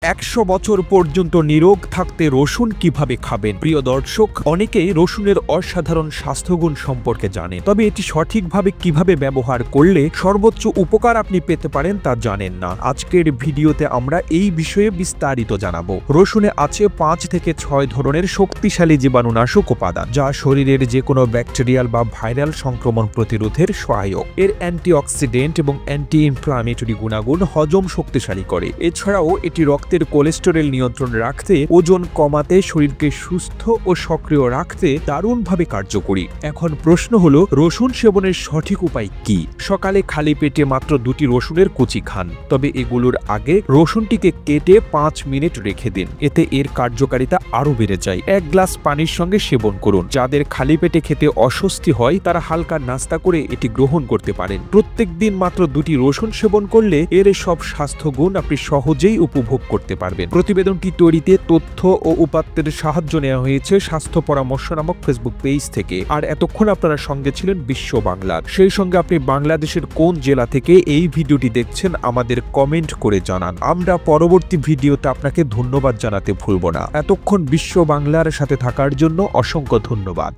১০০ বছর পর্যন্ত নিরোগ থাকতে রসুন কিভাবে খাবেন? প্রিয় দর্শক, অনেকেই রসুনের অসাধারণ স্বাস্থ্যগুণ সম্পর্কে জানেন, তবে এটি সঠিকভাবে কিভাবে ব্যবহার করলে সর্বোচ্চ উপকার আপনি পেতে পারেন তা জানেন না। আজকের ভিডিওতে আমরা এই বিষয়ে বিস্তারিত জানাবো। রসুনে আছে ৫ থেকে ৬ ধরনের শক্তিশালী জীবাণুনাশক উপাদান, যা শরীরের যে কোনো ব্যাকটেরিয়াল বা ভাইরাল সংক্রমণ প্রতিরোধের সহায়ক। এর অ্যান্টিঅক্সিডেন্ট এবং অ্যান্টি ইনফ্লামেটরি গুণাগুণ হজম শক্তিশালী করে। এছাড়াও এটি রক্তের কোলেস্টেরল নিয়ন্ত্রণ রাখতে, ওজন কমাতে, শরীরকে সুস্থ ও সক্রিয় রাখতে দারুণভাবে কার্যকরী। এখন প্রশ্ন হলো, রসুন সেবনের সঠিক উপায় কি? সকালে খালি পেটে মাত্র ২টি রসুনের কুচি খান, তবে এগুলোর আগে রসুনটিকে কেটে ৫ মিনিট রেখে দিন। এতে এর কার্যকারিতা আরও বেড়ে যায়। ১ গ্লাস পানির সঙ্গে সেবন করুন। যাদের খালি পেটে খেতে অস্বস্তি হয় তারা হালকা নাস্তা করে এটি গ্রহণ করতে পারেন। প্রত্যেক দিন মাত্র ২টি রসুন সেবন করলে এর সব স্বাস্থ্যগুণ আপনি সহজেই উপভোগ করতে পারবেন। প্রতিবেদনটি তৈরিতে তথ্য ও উপাত্তের সাহায্য নেওয়া হয়েছে স্বাস্থ্য পরামর্শ নামক ফেসবুক পেজ থেকে। আর এতক্ষণ আপনারা সঙ্গে ছিলেন বিশ্ব বাংলার। সেই সঙ্গে আপনি বাংলাদেশের কোন জেলা থেকে এই ভিডিওটি দেখছেন আমাদের কমেন্ট করে জানান। আমরা পরবর্তী ভিডিওতে আপনাকে ধন্যবাদ জানাতে ভুলব না। এতক্ষণ বিশ্ব বাংলার সাথে থাকার জন্য অসংখ্য ধন্যবাদ।